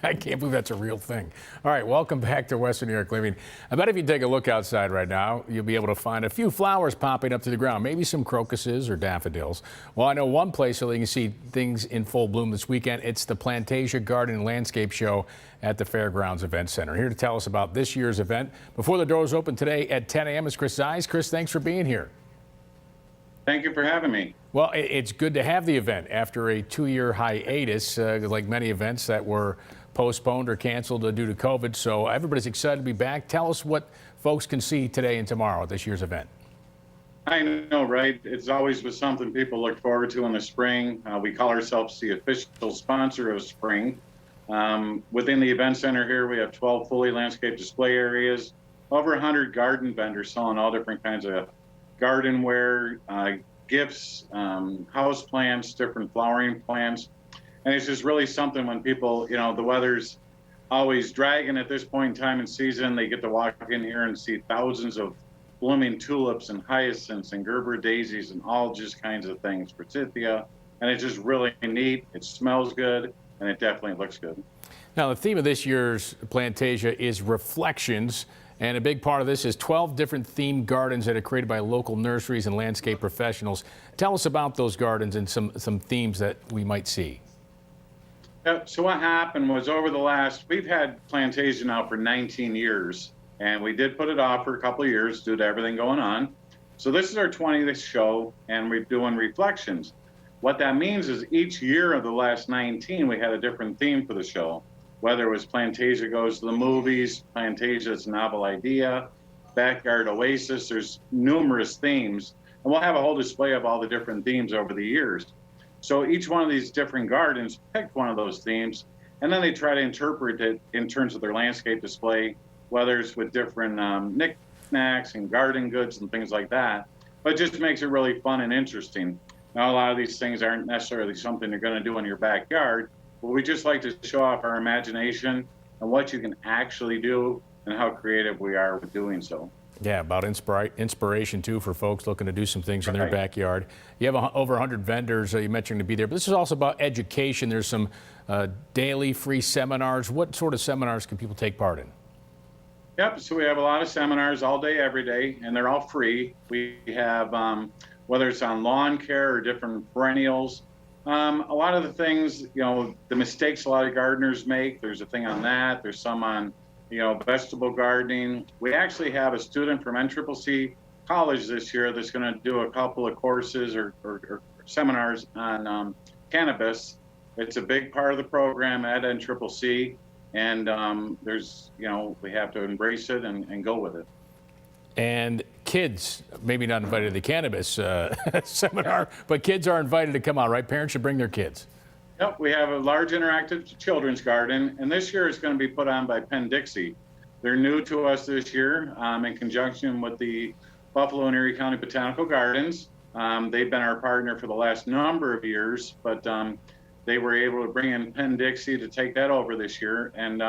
I can't believe that's a real thing. All right, welcome back to Western New York Living. I bet if you take a look outside right now, you'll be able to find a few flowers popping up to the ground, maybe some crocuses or daffodils. Well, I know one place where you can see things in full bloom this weekend. It's the Plantasia Garden and Landscape Show at the Fairgrounds Event Center. Here to tell us about this year's event before the doors open today at 10 a.m. is Chris Zeisz. Chris, thanks for being here. Thank you for having me. Well, it's good to have the event after a 2-year hiatus, like many events that were postponed or canceled due to COVID. So everybody's excited to be back. Tell us what folks can see today and tomorrow at this year's event. I know, right? It's always was something people look forward to in the spring. We call ourselves the official sponsor of spring. Within the event center here, we have 12 fully landscaped display areas, over 100 garden vendors selling all different kinds of gardenware, gifts, house plants, different flowering plants. And it's just really something when people, the weather's always dragging at this point in time in season. They get to walk in here and see thousands of blooming tulips and hyacinths and Gerber daisies and all just kinds of things, forsythia. And it's just really neat. It smells good, and it definitely looks good. Now, the theme of this year's Plantasia is reflections. And a big part of this is 12 different themed gardens that are created by local nurseries and landscape professionals. Tell us about those gardens and some themes that we might see. So what happened was we've had Plantasia now for 19 years, and we did put it off for a couple of years due to everything going on. So this is our 20th show, and we're doing reflections. What that means is each year of the last 19, we had a different theme for the show. Whether it was Plantasia Goes to the Movies, Plantasia's Novel Idea, Backyard Oasis, there's numerous themes. And we'll have a whole display of all the different themes over the years. So each one of these different gardens picked one of those themes, and then they try to interpret it in terms of their landscape display, whether it's with different knickknacks and garden goods and things like that. But it just makes it really fun and interesting. Now, a lot of these things aren't necessarily something you're going to do in your backyard. But we just like to show off our imagination and what you can actually do and how creative we are with doing so. Yeah, about inspiration, too, for folks looking to do some things in their backyard. You have over 100 vendors you mentioned to be there, but this is also about education. There's some daily free seminars. What sort of seminars can people take part in? Yep, so we have a lot of seminars all day, every day, and they're all free. We have, whether it's on lawn care or different perennials, a lot of the things, the mistakes a lot of gardeners make, there's a thing on that. There's some on, vegetable gardening. We actually have a student from NCCC College this year that's going to do a couple of courses or seminars on cannabis. It's a big part of the program at NCCC, and there's, we have to embrace it and go with it. And kids, maybe not invited to the cannabis seminar, but kids are invited to come out, right? Parents should bring their kids. Yep, we have a large interactive children's garden, and this year it's going to be put on by Penn-Dixie. They're new to us this year in conjunction with the Buffalo and Erie County Botanical Gardens. They've been our partner for the last number of years, but they were able to bring in Penn-Dixie to take that over this year, and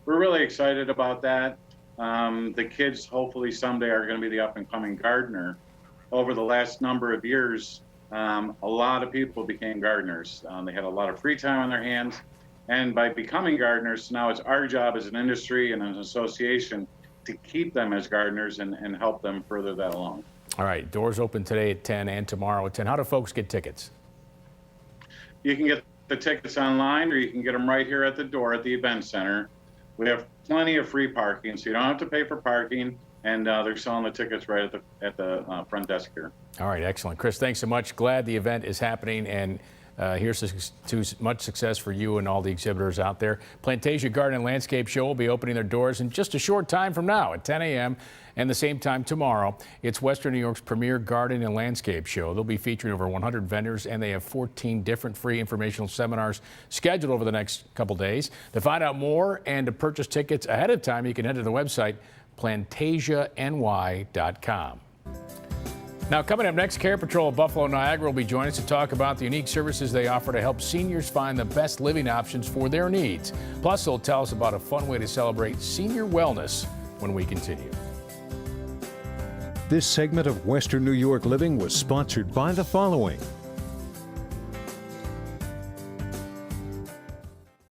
we're really excited about that. The kids hopefully someday are going to be the up-and-coming gardener. Over the last number of years, a lot of people became gardeners. They had a lot of free time on their hands, and by becoming gardeners, now it's our job as an industry and an association to keep them as gardeners and help them further that along. All right, doors open today at 10 and tomorrow at 10. How do folks get tickets? You can get the tickets online, or you can get them right here at the door at the event center. We have plenty of free parking, so you don't have to pay for parking, and they're selling the tickets right at the front desk here. All right, excellent. Chris, thanks so much. Glad the event is happening, and here's to much success for you and all the exhibitors out there. Plantasia Garden and Landscape Show will be opening their doors in just a short time from now at 10 a.m. and the same time tomorrow. It's Western New York's premier garden and landscape show. They'll be featuring over 100 vendors, and they have 14 different free informational seminars scheduled over the next couple days. To find out more and to purchase tickets ahead of time, you can head to the website plantasiany.com. Now, coming up next, Care Patrol of Buffalo Niagara will be joining us to talk about the unique services they offer to help seniors find the best living options for their needs. Plus, they'll tell us about a fun way to celebrate senior wellness when we continue. This segment of Western New York Living was sponsored by the following: